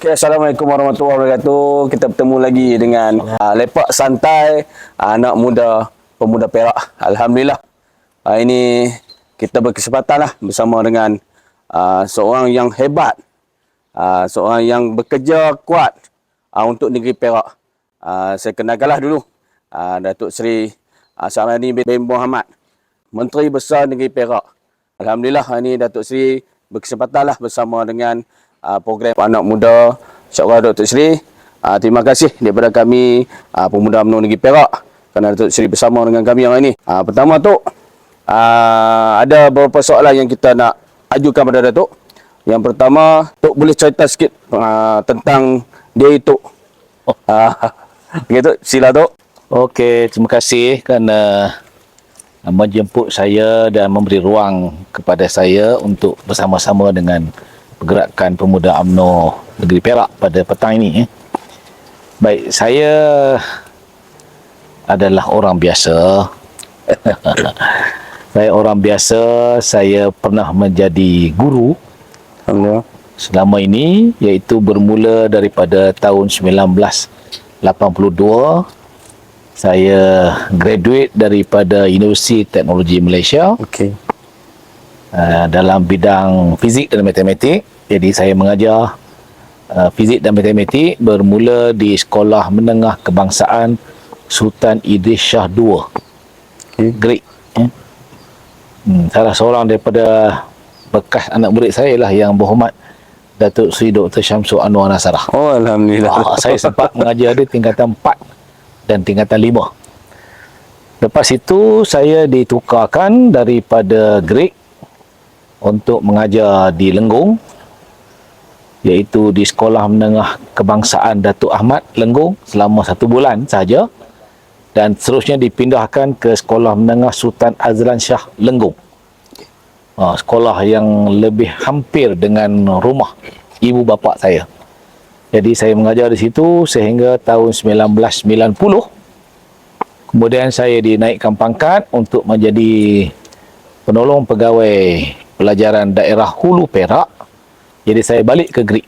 Okay, Assalamualaikum warahmatullahi wabarakatuh. Kita bertemu lagi dengan lepak santai anak muda pemuda Perak. Alhamdulillah. Ini kita berkesempatan lah bersama dengan seorang yang hebat, seorang yang bekerja kuat untuk negeri Perak. Saya kenalkanlah dulu Datuk Seri Samadi bin Mohamad, Menteri Besar Negeri Perak. Alhamdulillah, ini Datuk Seri berkesempatan lah bersama dengan program anak muda. InsyaAllah Datuk Seri, terima kasih daripada kami pemuda UMNO Negeri Perak kerana Datuk Seri bersama dengan kami yang ini. Pertama tu, ada beberapa soalan yang kita nak ajukan pada Datuk. Yang pertama, Tok boleh cerita sikit tentang diri Tok. Gitu, sila Tok. Okey, terima kasih kerana menjemput saya dan memberi ruang kepada saya untuk bersama-sama dengan pergerakan pemuda UMNO Negeri Perak pada petang ini. Baik, saya adalah orang biasa. Saya orang biasa, saya pernah menjadi guru selama ini, iaitu bermula daripada tahun 1982. Saya graduate daripada Universiti Teknologi Malaysia. Dalam bidang fizik dan matematik. Jadi saya mengajar fizik dan matematik bermula di Sekolah Menengah Kebangsaan Sultan Idris Shah II, Great. Salah seorang daripada bekas anak murid saya lah yang berhormat Datuk Seri Dr. Syamsul Anwar Nasarah. Oh, Alhamdulillah. Saya sempat mengajar di tingkatan 4 dan tingkatan 5. Lepas itu saya ditukarkan daripada Great untuk mengajar di Lenggong, iaitu di Sekolah Menengah Kebangsaan Datuk Ahmad Lenggong selama 1 bulan sahaja, dan seterusnya dipindahkan ke Sekolah Menengah Sultan Azlan Shah Lenggong, sekolah yang lebih hampir dengan rumah ibu bapa saya. Jadi saya mengajar di situ sehingga tahun 1990. Kemudian saya dinaikkan pangkat untuk menjadi penolong pegawai pelajaran daerah Hulu Perak. Jadi saya balik ke Great.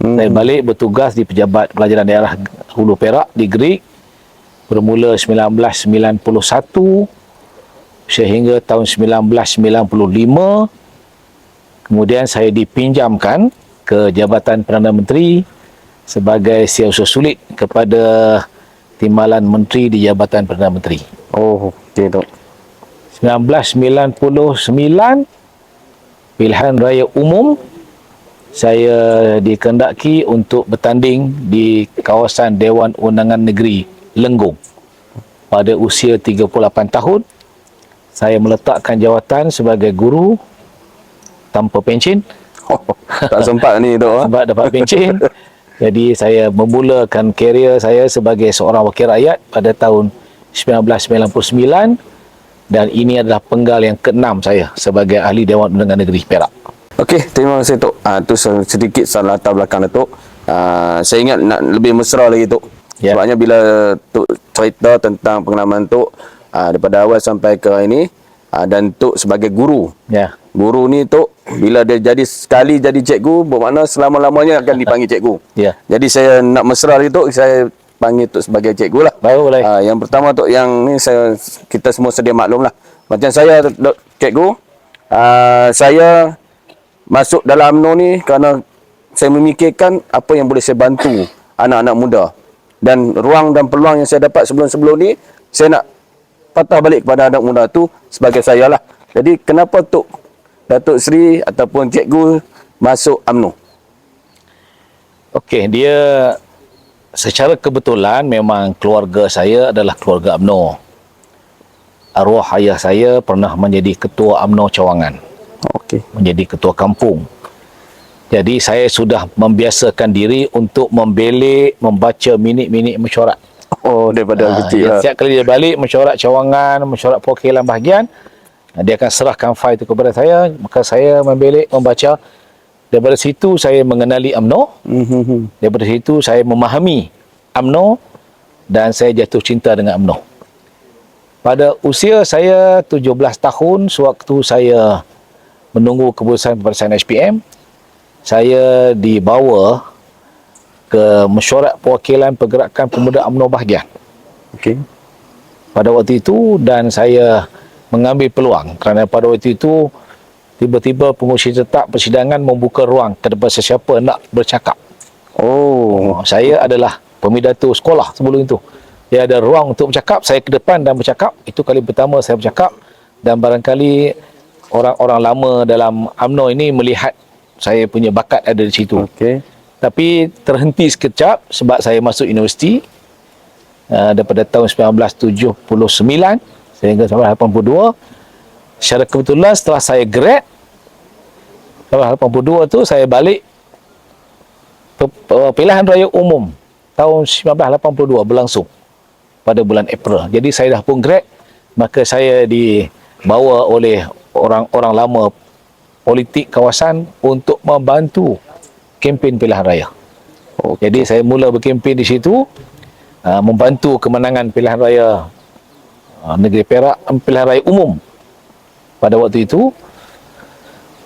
Saya balik bertugas di Pejabat Pelajaran Daerah Hulu Perak di Great bermula 1991 sehingga tahun 1995. Kemudian saya dipinjamkan ke Jabatan Perdana Menteri sebagai siasat sulit kepada Timbalan Menteri di Jabatan Perdana Menteri. Oh, okey Tok. 1999 pilihan raya umum, saya dikehendaki untuk bertanding di kawasan Dewan Undangan Negeri Lenggong. Pada usia 38 tahun, saya meletakkan jawatan sebagai guru tanpa pencen. Tak sempat ni Tok. Sebab dapat pencen. Jadi saya memulakan karier saya sebagai seorang wakil rakyat pada tahun 1999. Dan ini adalah penggal yang ke-6 saya sebagai ahli Dewan Undangan Negeri Perak. Okey, terima kasih Tok. Itu sedikit latar belakang Tok. Saya ingat nak lebih mesra lagi Tok. Sebabnya bila Tok cerita tentang pengalaman Tok daripada awal sampai ke ini, dan Tok sebagai guru. Guru ni Tok, bila dia sekali jadi cikgu, bermakna selama-lamanya akan dipanggil cikgu. Jadi saya nak mesra lagi Tok, saya panggil Tok sebagai cikgu lah. Boleh. Yang pertama Tok, yang ni kita semua sedia maklum lah. Macam saya cikgu, saya masuk dalam UMNO ni kerana saya memikirkan apa yang boleh saya bantu anak-anak muda. Dan ruang dan peluang yang saya dapat sebelum-sebelum ni, saya nak patah balik kepada anak muda tu sebagai saya lah. Jadi kenapa Tok Datuk Seri ataupun cikgu masuk UMNO? Okey, dia secara kebetulan memang keluarga saya adalah keluarga UMNO. Arwah ayah saya pernah menjadi ketua UMNO Cawangan. Menjadi ketua kampung. Jadi saya sudah membiasakan diri untuk membelik, membaca minit-minit mesyuarat. Oh, daripada kecil lah. Setiap kali dia balik mesyuarat cawangan, mesyuarat perwakilan bahagian, dia akan serahkan fail itu kepada saya, maka saya membelik, membaca. Daripada situ saya mengenali UMNO. Daripada situ saya memahami UMNO dan saya jatuh cinta dengan UMNO. Pada usia saya 17 tahun, sewaktu saya menunggu keputusan peperiksaan SPM, saya dibawa ke Mesyuarat Perwakilan Pergerakan Pemuda UMNO bahagian Okey. pada waktu itu, dan saya mengambil peluang kerana pada waktu itu tiba-tiba pengurusi tetap persidangan membuka ruang kepada sesiapa nak bercakap. Oh. Saya adalah pemidato sekolah sebelum itu. Dia ada ruang untuk bercakap, saya ke depan dan bercakap. Itu kali pertama saya bercakap, dan barangkali orang-orang lama dalam UMNO ini melihat saya punya bakat ada di situ. Okey. Tapi terhenti sekejap sebab saya masuk universiti daripada tahun 1979 sehingga sampai 82. Secara kebetulan setelah saya grad tahun 82 tu, saya balik pilihan raya umum tahun 1982 berlangsung pada bulan April. Jadi saya dah pun grad, maka saya dibawa oleh orang-orang lama politik kawasan untuk membantu kempen pilihan raya. Jadi saya mula berkempen di situ, membantu kemenangan pilihan raya negeri Perak, pilihan raya umum pada waktu itu.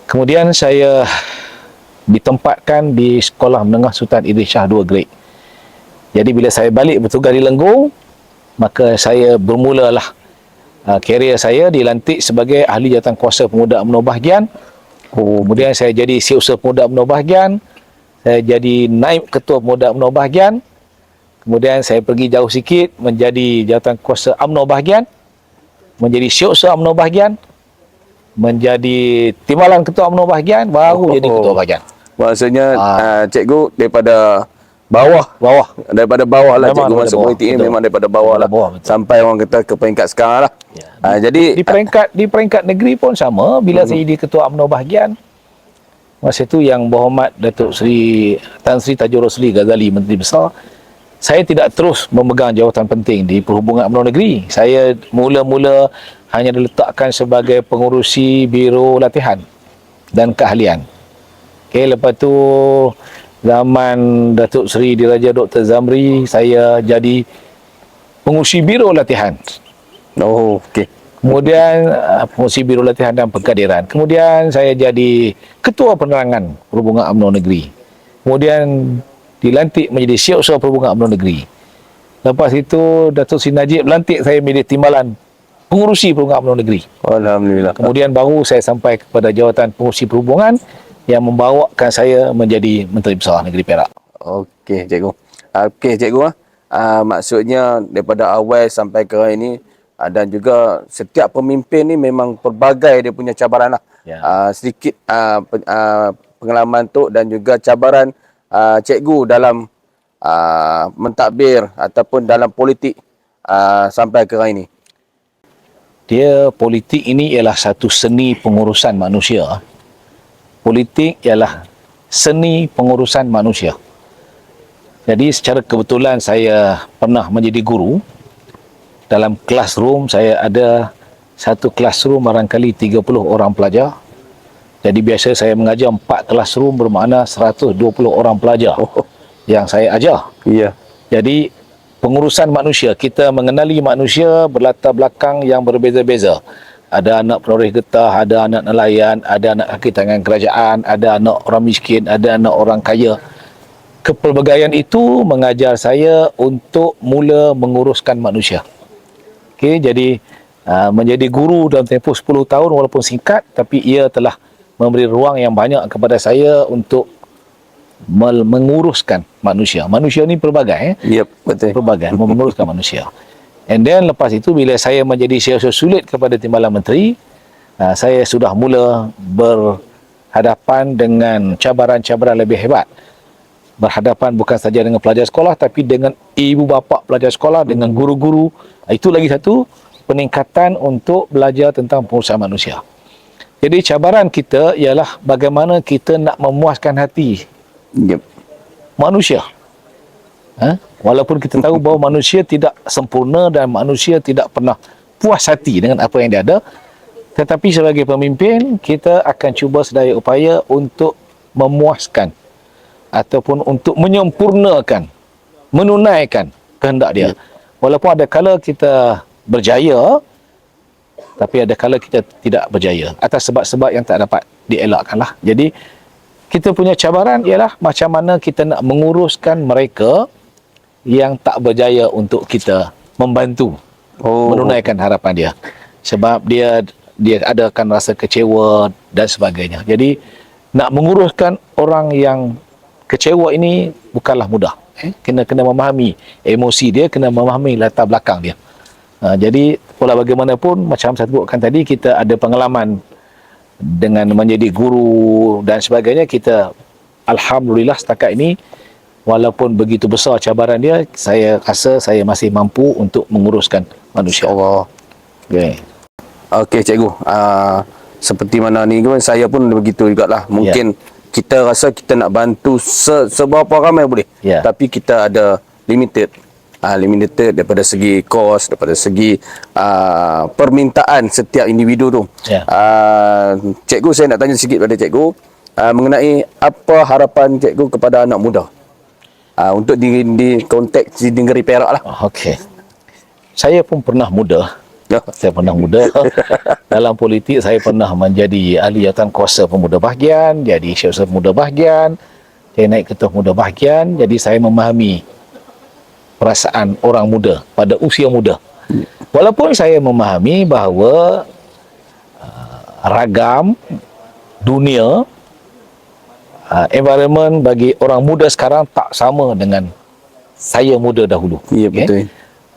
Kemudian saya ditempatkan di Sekolah Menengah Sultan Idris Shah 2 grade. Jadi bila saya balik bertugas di Lenggong, maka saya bermulalah karier saya dilantik sebagai ahli jawatankuasa pemuda UMNO bahagian. Kemudian saya jadi setiausaha pemuda UMNO bahagian. Saya jadi naib ketua pemuda UMNO bahagian. Kemudian saya pergi jauh sikit menjadi jawatankuasa UMNO bahagian, menjadi setiausaha UMNO bahagian, menjadi timbalan ketua UMNO bahagian, baru jadi ketua bahagian. Maksudnya cikgu daripada bawah daripada bawah lah, cikgu masuk politik ni memang daripada bawah lah, sampai orang kata ke peringkat sekarang lah. Jadi di peringkat negeri pun sama. Bila saya jadi ketua UMNO bahagian, masa itu yang berhormat Datuk Seri Tan Sri Tajur Rosli Ghazali, Menteri Besar, saya tidak terus memegang jawatan penting di Perhubungan UMNO Negeri. Saya mula-mula hanya diletakkan sebagai pengurusi Biro Latihan dan Keahlian. Okey, lepas tu zaman Datuk Seri Diraja Dr. Zamri, saya jadi pengurusi Biro Latihan. okey. Kemudian pengurusi Biro Latihan dan Pengkaderan. Kemudian saya jadi Ketua Penerangan Perhubungan UMNO Negeri. Kemudian dilantik menjadi Setiausaha Perhubungan UMNO Negeri. Lepas itu Datuk Seri Najib lantik saya menjadi timbalan pengurusi Perhubungan UMNO Negeri. Alhamdulillah. Kemudian baru saya sampai kepada jawatan pengurusi perhubungan yang membawakan saya menjadi Menteri Besar Negeri Perak. Okey, cikgu. Okey, cikgu. Maksudnya daripada awal sampai ke hari ini, dan juga setiap pemimpin ni memang pelbagai dia punya cabaran lah. Sedikit pengalaman tu dan juga cabaran cikgu dalam mentadbir ataupun dalam politik sampai ke hari ini. Politik ini ialah satu seni pengurusan manusia. Politik ialah seni pengurusan manusia. Jadi secara kebetulan saya pernah menjadi guru. Dalam classroom saya ada satu classroom barangkali 30 orang pelajar. Jadi biasa saya mengajar 4 classroom, bermakna 120 orang pelajar yang saya ajar. Ya. Jadi pengurusan manusia, kita mengenali manusia berlatar belakang yang berbeza-beza. Ada anak penoreh getah, ada anak nelayan, ada anak kaki tangan kerajaan, ada anak orang miskin, ada anak orang kaya. Kepelbagaian itu mengajar saya untuk mula menguruskan manusia. Okey, jadi menjadi guru dalam tempoh 10 tahun walaupun singkat, tapi ia telah memberi ruang yang banyak kepada saya untuk menguruskan manusia. Manusia ni pelbagai. Yep, betul. Pelbagai, menguruskan manusia. And then lepas itu bila saya menjadi setiausaha sulit kepada Timbalan Menteri, saya sudah mula berhadapan dengan cabaran-cabaran lebih hebat. Berhadapan bukan saja dengan pelajar sekolah, tapi dengan ibu bapa pelajar sekolah, dengan guru-guru. Itu lagi satu peningkatan untuk belajar tentang pengurusan manusia. Jadi cabaran kita ialah bagaimana kita nak memuaskan hati manusia. Walaupun kita tahu bahawa manusia tidak sempurna dan manusia tidak pernah puas hati dengan apa yang dia ada, tetapi sebagai pemimpin kita akan cuba sedaya upaya untuk memuaskan ataupun untuk menyempurnakan, menunaikan kehendak dia. Walaupun ada kala kita berjaya, tapi ada kala kita tidak berjaya atas sebab-sebab yang tak dapat dielakkanlah. Jadi kita punya cabaran ialah macam mana kita nak menguruskan mereka yang tak berjaya untuk kita membantu menunaikan harapan dia. Sebab dia adakan rasa kecewa dan sebagainya. Jadi nak menguruskan orang yang kecewa ini bukanlah mudah. Kena memahami emosi dia, kena memahami latar belakang dia. Jadi walau bagaimanapun, macam saya sebutkan tadi, kita ada pengalaman dengan menjadi guru dan sebagainya. Kita alhamdulillah setakat ini, walaupun begitu besar cabaran dia, saya rasa saya masih mampu untuk menguruskan manusia. Allah. Okay. Okey cikgu, seperti mana ni kan, saya pun begitu jugalah. Mungkin kita rasa kita nak bantu seberapa ramai boleh, tapi kita ada limited daripada segi kos, daripada segi permintaan setiap individu tu. Cikgu, saya nak tanya sikit pada cikgu mengenai apa harapan cikgu kepada anak muda untuk di konteks di negeri Perak lah. Okey. Saya pun pernah muda. Saya pernah muda. Dalam politik saya pernah menjadi ahli jawatan kuasa pemuda bahagian, jadi syekh pemuda bahagian. Saya naik ketua pemuda bahagian, jadi saya memahami perasaan orang muda pada usia muda. Walaupun saya memahami bahawa ragam dunia, environment bagi orang muda sekarang tak sama dengan saya muda dahulu. Ya, betul.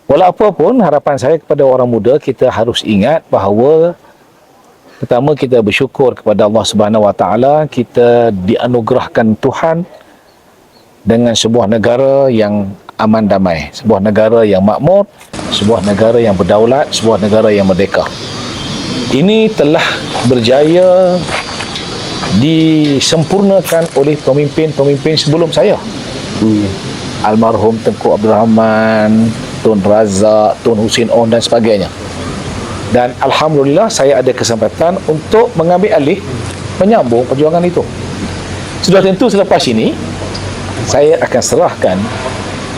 Walau apa pun, harapan saya kepada orang muda, kita harus ingat bahawa pertama, kita bersyukur kepada Allah Subhanahu Wa Taala, kita dianugerahkan Tuhan dengan sebuah negara yang aman damai, sebuah negara yang makmur, sebuah negara yang berdaulat, sebuah negara yang merdeka. Ini telah berjaya disempurnakan oleh pemimpin-pemimpin sebelum saya. Almarhum Tengku Abdul Rahman, Tun Razak, Tun Husin On dan sebagainya. Dan alhamdulillah saya ada kesempatan untuk mengambil alih, menyambung perjuangan itu. Sudah tentu selepas ini saya akan serahkan,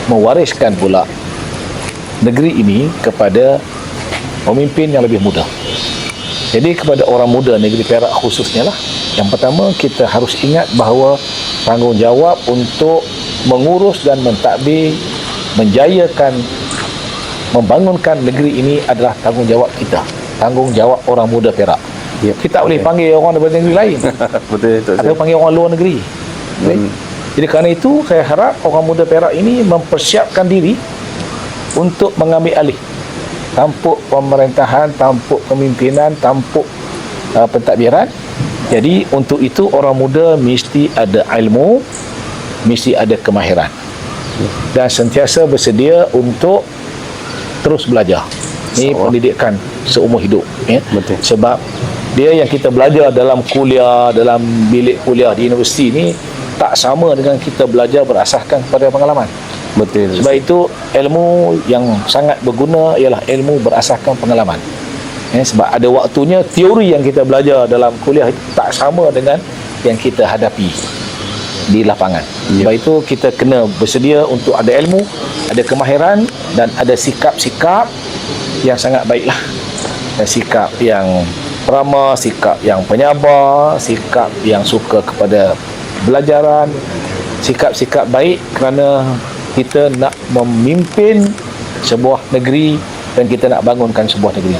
mewariskan pula negeri ini kepada pemimpin yang lebih muda. Jadi kepada orang muda negeri Perak khususnya lah, yang pertama kita harus ingat bahawa tanggungjawab untuk mengurus dan mentadbir, menjayakan, membangunkan negeri ini adalah tanggungjawab kita, tanggungjawab orang muda Perak. Kita tak boleh panggil orang daripada negeri lain atau panggil orang luar negeri. Jadi kerana itu saya harap orang muda Perak ini mempersiapkan diri untuk mengambil alih tampuk pemerintahan, tampuk kepimpinan, tampuk pentadbiran. Jadi untuk itu orang muda mesti ada ilmu, mesti ada kemahiran, dan sentiasa bersedia untuk terus belajar. Ini pendidikan seumur hidup, ya. Sebab dia yang kita belajar dalam kuliah, dalam bilik kuliah di universiti ini tak sama dengan kita belajar berasaskan kepada pengalaman. Betul. Sebab itu ilmu yang sangat berguna ialah ilmu berasaskan pengalaman. Sebab ada waktunya teori yang kita belajar dalam kuliah itu tak sama dengan yang kita hadapi di lapangan. Sebab itu kita kena bersedia untuk ada ilmu, ada kemahiran dan ada sikap-sikap yang sangat baiklah. Sikap yang ramah, sikap yang penyabar, sikap yang suka kepada belajaran, sikap-sikap baik kerana kita nak memimpin sebuah negeri dan kita nak bangunkan sebuah negeri.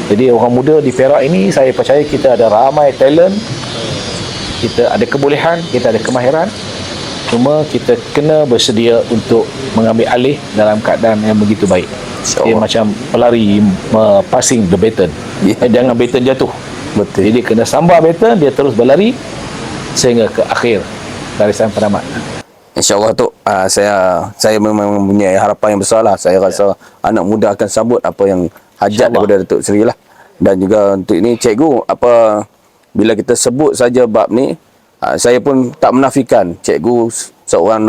Jadi orang muda di Perak ini, saya percaya kita ada ramai talent, kita ada kebolehan, kita ada kemahiran. Cuma kita kena bersedia untuk mengambil alih dalam keadaan yang begitu baik. Dia macam pelari passing the baton. Jangan baton jatuh. Betul. Jadi kena sambar baton, dia terus berlari sehingga ke akhir barisan penamat. InsyaAllah tu, saya memang punya harapan yang besar lah. Saya rasa anak muda akan sambut apa yang hajat daripada Datuk Seri lah. Dan juga untuk ini cikgu, bila kita sebut saja bab ni, saya pun tak menafikan cikgu seorang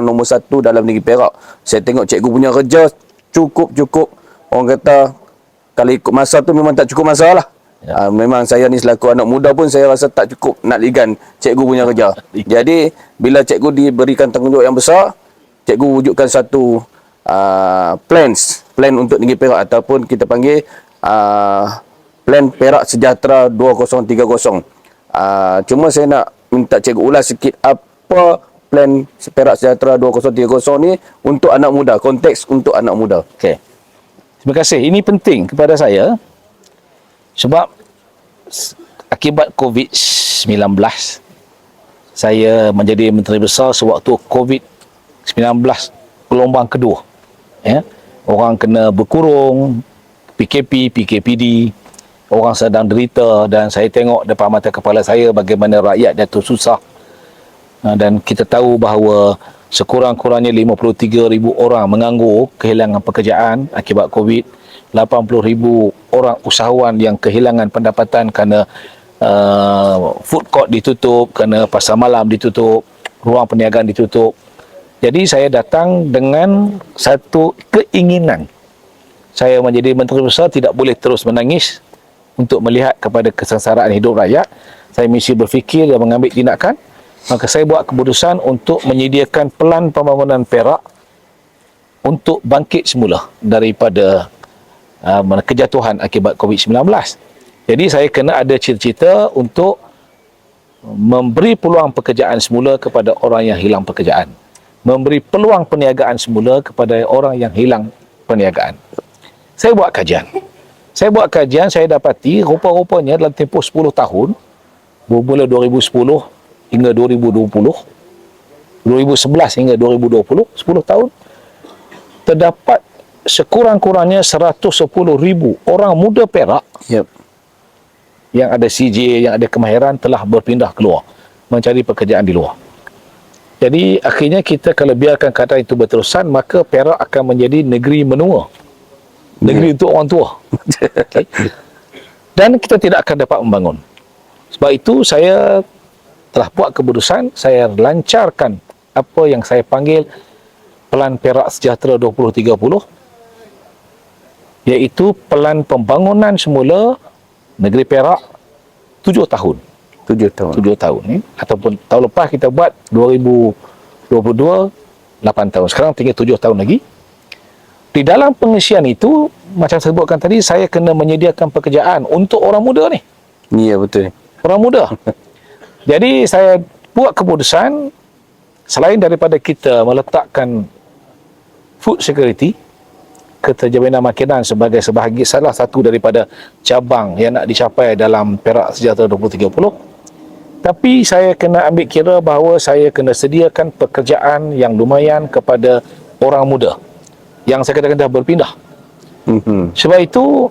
nombor satu dalam negeri Perak. Saya tengok cikgu punya kerja cukup. Orang kata kalau ikut masa tu memang tak cukup masa lah. Memang saya ni selaku anak muda pun saya rasa tak cukup nak ligan cikgu punya kerja. Jadi bila cikgu diberikan tanggungjawab yang besar, cikgu wujudkan satu plan untuk negeri Perak, ataupun kita panggil plan Perak Sejahtera 2030. Cuma saya nak minta cikgu ulas sikit apa plan Perak Sejahtera 2030 ni untuk anak muda, konteks untuk anak muda. Okey. Terima kasih. Ini penting kepada saya sebab akibat COVID-19 saya menjadi Menteri Besar sewaktu COVID-19 gelombang kedua. Ya. Orang kena berkurung, PKP, PKPD, orang sedang derita dan saya tengok depan mata kepala saya bagaimana rakyat jatuh susah. Dan kita tahu bahawa sekurang-kurangnya 53,000 orang menganggur, kehilangan pekerjaan akibat COVID. 80,000 orang usahawan yang kehilangan pendapatan kerana food court ditutup, kerana pasar malam ditutup, ruang perniagaan ditutup. Jadi saya datang dengan satu keinginan. Saya menjadi Menteri Besar tidak boleh terus menangis untuk melihat kepada kesengsaraan hidup rakyat. Saya mesti berfikir dan mengambil tindakan. Maka saya buat keputusan untuk menyediakan pelan pembangunan Perak untuk bangkit semula daripada kejatuhan akibat COVID-19. Jadi saya kena ada cita-cita untuk memberi peluang pekerjaan semula kepada orang yang hilang pekerjaan. Memberi peluang perniagaan semula kepada orang yang hilang perniagaan. Saya buat kajian. Saya dapati rupa-rupanya dalam tempoh 10 tahun, bermula 2010 hingga 2020, 2011 hingga 2020, 10 tahun, terdapat sekurang-kurangnya 110,000 orang muda Perak yang ada CJ, yang ada kemahiran telah berpindah keluar mencari pekerjaan di luar. Jadi akhirnya kita kalau biarkan keadaan itu berterusan, maka Perak akan menjadi negeri menua, negeri untuk orang tua. Okay. Dan kita tidak akan dapat membangun. Sebab itu saya telah buat keputusan, saya lancarkan apa yang saya panggil Pelan Perak Sejahtera 2030, iaitu pelan pembangunan semula negeri Perak 7 tahun. 7 tahun. 7 tahun. Ataupun tahun lepas kita buat 2022, 8 tahun. Sekarang tinggal 7 tahun lagi. Di dalam pengisian itu, macam saya sebutkan tadi, saya kena menyediakan pekerjaan untuk orang muda ni. Ya, betul. Orang muda. Jadi saya buat keputusan, selain daripada kita meletakkan food security, keterjaminan makanan sebagai sebahagian salah satu daripada cabang yang nak dicapai dalam Perak Sejahtera 2030, tapi saya kena ambil kira bahawa saya kena sediakan pekerjaan yang lumayan kepada orang muda yang saya katakan dah berpindah. Sebab itu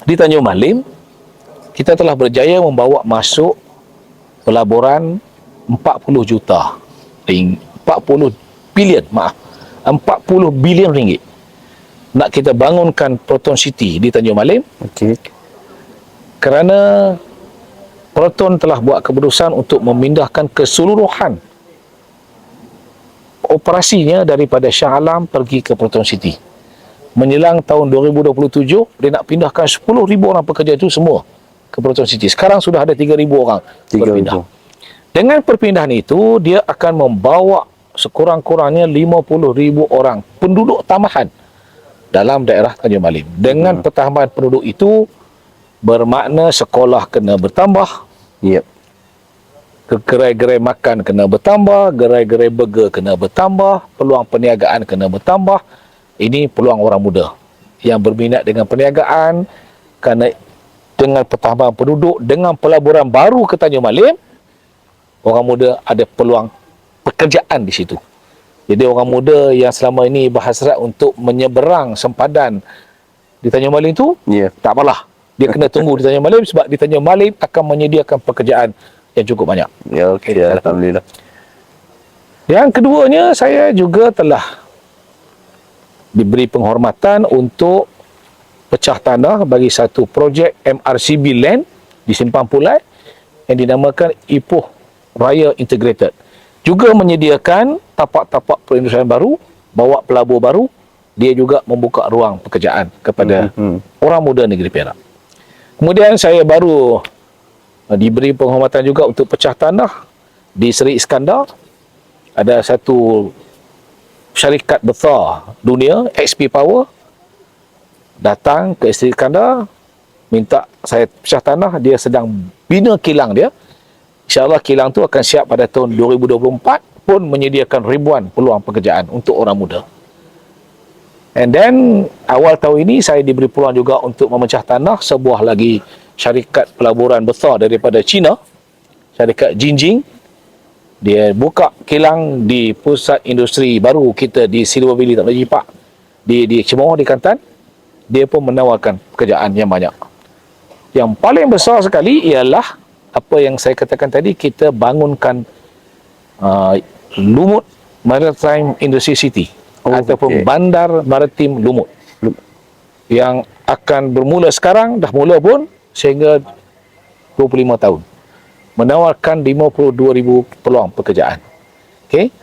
di Tanjung Malim kita telah berjaya membawa masuk pelaburan 40 juta 40 bilion ringgit nak kita bangunkan Proton City di Tanjung Malim. Okey. Kerana Proton telah buat keputusan untuk memindahkan keseluruhan operasinya daripada Shah Alam pergi ke Proton City. Menjelang tahun 2027, dia nak pindahkan 10,000 orang pekerja itu semua ke Proton City. Sekarang sudah ada 3,000 orang 3,000. berpindah. Dengan perpindahan itu, dia akan membawa sekurang-kurangnya 50,000 orang penduduk tambahan dalam daerah Tanjung Malim. Dengan pertambahan penduduk itu, bermakna sekolah kena bertambah, gerai-gerai makan kena bertambah, gerai-gerai burger kena bertambah, peluang perniagaan kena bertambah. Ini peluang orang muda yang berminat dengan perniagaan, kerana dengan pertambahan penduduk, dengan pelaburan baru ke Tanjung Malim, orang muda ada peluang pekerjaan di situ. Jadi orang muda yang selama ini berhasrat untuk menyeberang sempadan di Tanjung Malim itu, tak apalah. Dia kena tunggu di Tanjung Malim sebab di Tanjung Malim akan menyediakan pekerjaan yang cukup banyak. Alhamdulillah. Yang keduanya, saya juga telah diberi penghormatan untuk pecah tanah bagi satu projek MRCB Land di Simpang Pulai yang dinamakan Ipoh Raya Integrated. Juga menyediakan tapak-tapak perindustrian baru, bawa pelabur baru. Dia juga membuka ruang pekerjaan kepada orang muda negeri Perak. Kemudian saya baru diberi penghormatan juga untuk pecah tanah di Seri Iskandar. Ada satu syarikat besar dunia, XP Power, datang ke Seri Iskandar, minta saya pecah tanah. Dia sedang bina kilang dia. InsyaAllah kilang tu akan siap pada tahun 2024 pun menyediakan ribuan peluang pekerjaan untuk orang muda. And then awal tahun ini saya diberi peluang juga untuk memecah tanah sebuah lagi syarikat pelaburan besar daripada China, syarikat Jinjing. Dia buka kilang di pusat industri baru kita di Silver Valley, tak Jipak, di Cemoro, di Kelantan. Dia pun menawarkan pekerjaan yang banyak. Yang paling besar sekali ialah apa yang saya katakan tadi, kita bangunkan Lumut Maritime Industry City, ataupun Bandar Maritim Lumut, yang akan bermula sekarang, dah mula pun, sehingga 25 tahun, menawarkan 52,000 peluang pekerjaan. Okey,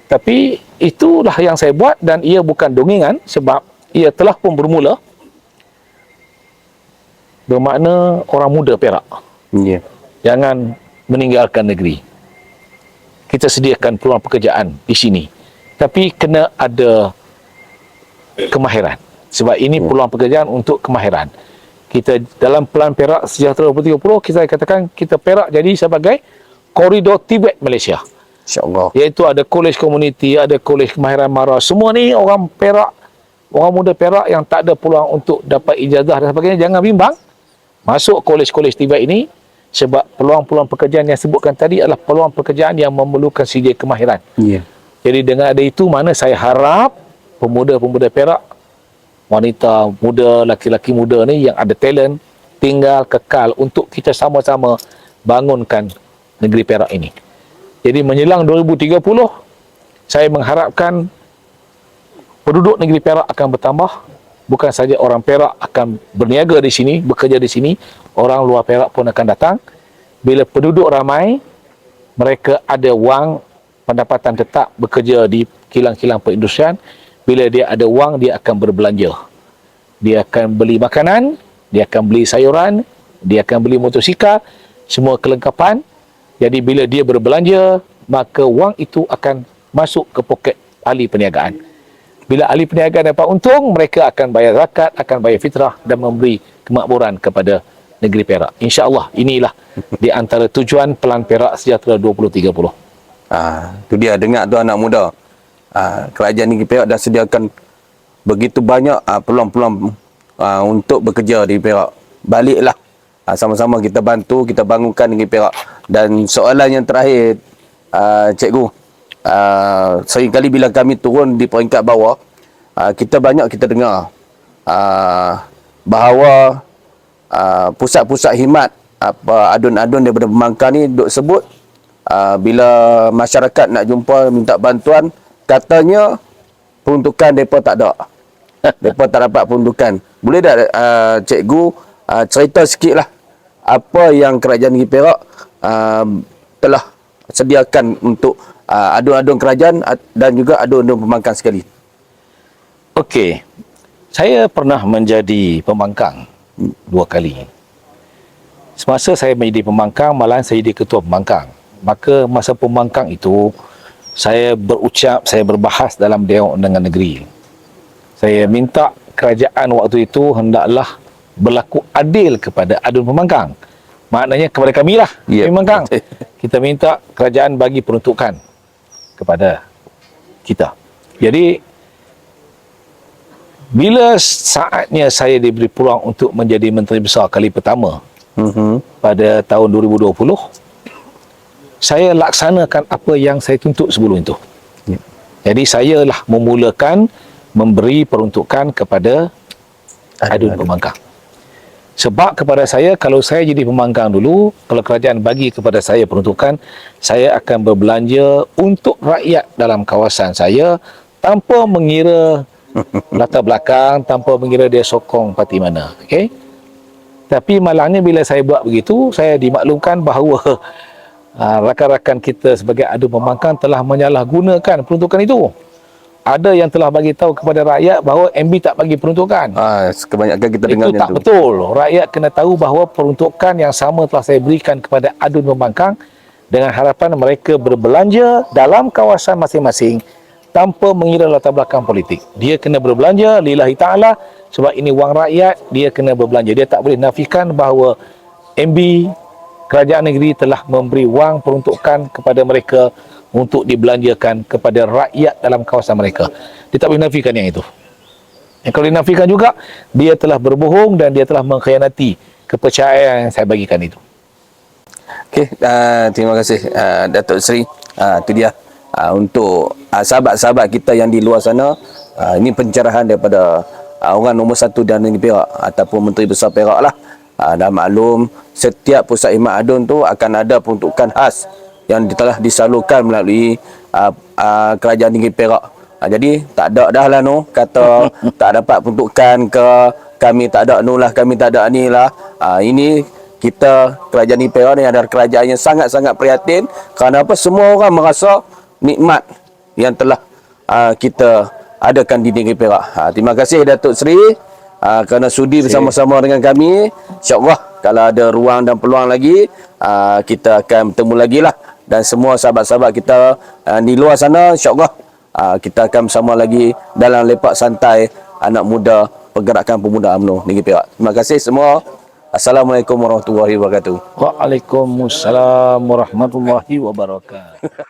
tapi itulah yang saya buat, dan ia bukan dongengan sebab ia telah pun bermula. Bermakna orang muda Perak, jangan meninggalkan negeri. Kita sediakan peluang pekerjaan di sini, tapi kena ada kemahiran, sebab ini peluang pekerjaan untuk kemahiran. Kita dalam Pelan Perak Sejahtera 2030, kita katakan kita Perak jadi sebagai koridor Tibet Malaysia, InsyaAllah. iaitu ada kolej komuniti, ada kolej kemahiran mara. Semua ni orang Perak, orang muda Perak yang tak ada peluang untuk dapat ijazah dan sebagainya, jangan bimbang masuk kolej-kolej Tibet ini, sebab peluang-peluang pekerjaan yang sebutkan tadi adalah peluang pekerjaan yang memerlukan sijil kemahiran. Jadi dengan ada itu, mana saya harap pemuda-pemuda Perak, wanita muda, laki-laki muda ni yang ada talent, tinggal kekal untuk kita sama-sama bangunkan negeri Perak ini. Jadi menjelang 2030, saya mengharapkan penduduk negeri Perak akan bertambah. Bukan saja orang Perak akan berniaga di sini, bekerja di sini, orang luar Perak pun akan datang. Bila penduduk ramai, mereka ada wang pendapatan tetap bekerja di kilang-kilang perindustrian. Bila dia ada wang, dia akan berbelanja. Dia akan beli makanan, dia akan beli sayuran, dia akan beli motosikal, semua kelengkapan. Jadi bila dia berbelanja, maka wang itu akan masuk ke poket ahli perniagaan. Bila ahli perniagaan dapat untung, mereka akan bayar zakat, akan bayar fitrah dan memberi kemakmuran kepada negeri Perak. InsyaAllah inilah di antara tujuan Pelan Perak Sejahtera 2030. Itu dia, dengar tu anak muda. Kerajaan negeri Perak dah sediakan begitu banyak peluang-peluang untuk bekerja di Perak. Baliklah, sama-sama kita bantu, kita bangunkan negeri Perak. Dan soalan yang terakhir, cikgu, seringkali bila kami turun di peringkat bawah, kita dengar bahawa pusat-pusat khidmat, adun-adun daripada pemangkang ni duk sebut, bila masyarakat nak jumpa minta bantuan, katanya peruntukan mereka tak ada. Mereka tak dapat peruntukan. Boleh tak cikgu cerita sikit lah apa yang kerajaan negeri Perak telah sediakan untuk adun-adun kerajaan dan juga adun-adun pemangkang sekali. Okey, saya pernah menjadi pembangkang 2 kali. Semasa saya menjadi pembangkang, malahan saya jadi ketua pembangkang. Maka masa pembangkang itu, saya berucap, saya berbahas dalam Dewan Undangan Negeri. Saya minta kerajaan waktu itu hendaklah berlaku adil kepada adun pembangkang. Maknanya kepada kami lah, pembangkang. Kita minta kerajaan bagi peruntukan kepada kita. Jadi bila saatnya saya diberi peluang untuk menjadi Menteri Besar kali pertama pada tahun 2020, saya laksanakan apa yang saya tuntut sebelum itu. Jadi saya lah memulakan memberi peruntukan kepada adun pembangkang. Sebab kepada saya, kalau saya jadi pembangkang dulu, kalau kerajaan bagi kepada saya peruntukan, saya akan berbelanja untuk rakyat dalam kawasan saya tanpa mengira latar belakang, tanpa mengira dia sokong parti mana. Okay? Tapi malangnya bila saya buat begitu, saya dimaklumkan bahawa rakan-rakan kita sebagai adun pembangkang telah menyalahgunakan peruntukan itu. Ada yang telah bagi tahu kepada rakyat bahawa MB tak bagi peruntukan. Kebanyakan kita dengar itu tak tu. betul. Rakyat kena tahu bahawa peruntukan yang sama telah saya berikan kepada adun pembangkang dengan harapan mereka berbelanja dalam kawasan masing-masing tanpa mengira latar belakang politik. Dia kena berbelanja lillahi ta'ala sebab ini wang rakyat, dia kena berbelanja. Dia tak boleh nafikan bahawa MB kerajaan negeri telah memberi wang peruntukan kepada mereka untuk dibelanjakan kepada rakyat dalam kawasan mereka. Dia tak boleh nafikan yang itu. Yang kalau dinafikan juga, dia telah berbohong dan dia telah mengkhianati kepercayaan yang saya bagikan itu. Okey, terima kasih Datuk Seri. Itu dia untuk sahabat-sahabat kita yang di luar sana. Ini pencerahan daripada orang nombor satu dan negeri Perak ataupun Menteri Besar Perak lah. Dah maklum, setiap pusat khidmat adun tu akan ada peruntukan khas yang telah disalurkan melalui kerajaan negeri Perak. Jadi tak ada dah lah kata tak dapat peruntukan ke, kami tak ada kami tak ada ni lah. Ini kita kerajaan negeri Perak ni adalah kerajaan yang sangat-sangat prihatin kerana apa, semua orang merasa nikmat yang telah kita adakan di negeri Perak. Terima kasih Datuk Seri kerana sudi bersama-sama dengan kami. InsyaAllah kalau ada ruang dan peluang lagi, kita akan bertemu lagi lah. Dan semua sahabat-sahabat kita di luar sana, insyaAllah kita akan bersama lagi dalam lepak santai anak muda Pergerakan Pemuda UMNO Negeri Perak. Terima kasih semua. Assalamualaikum warahmatullahi wabarakatuh. Waalaikumsalam warahmatullahi wabarakatuh.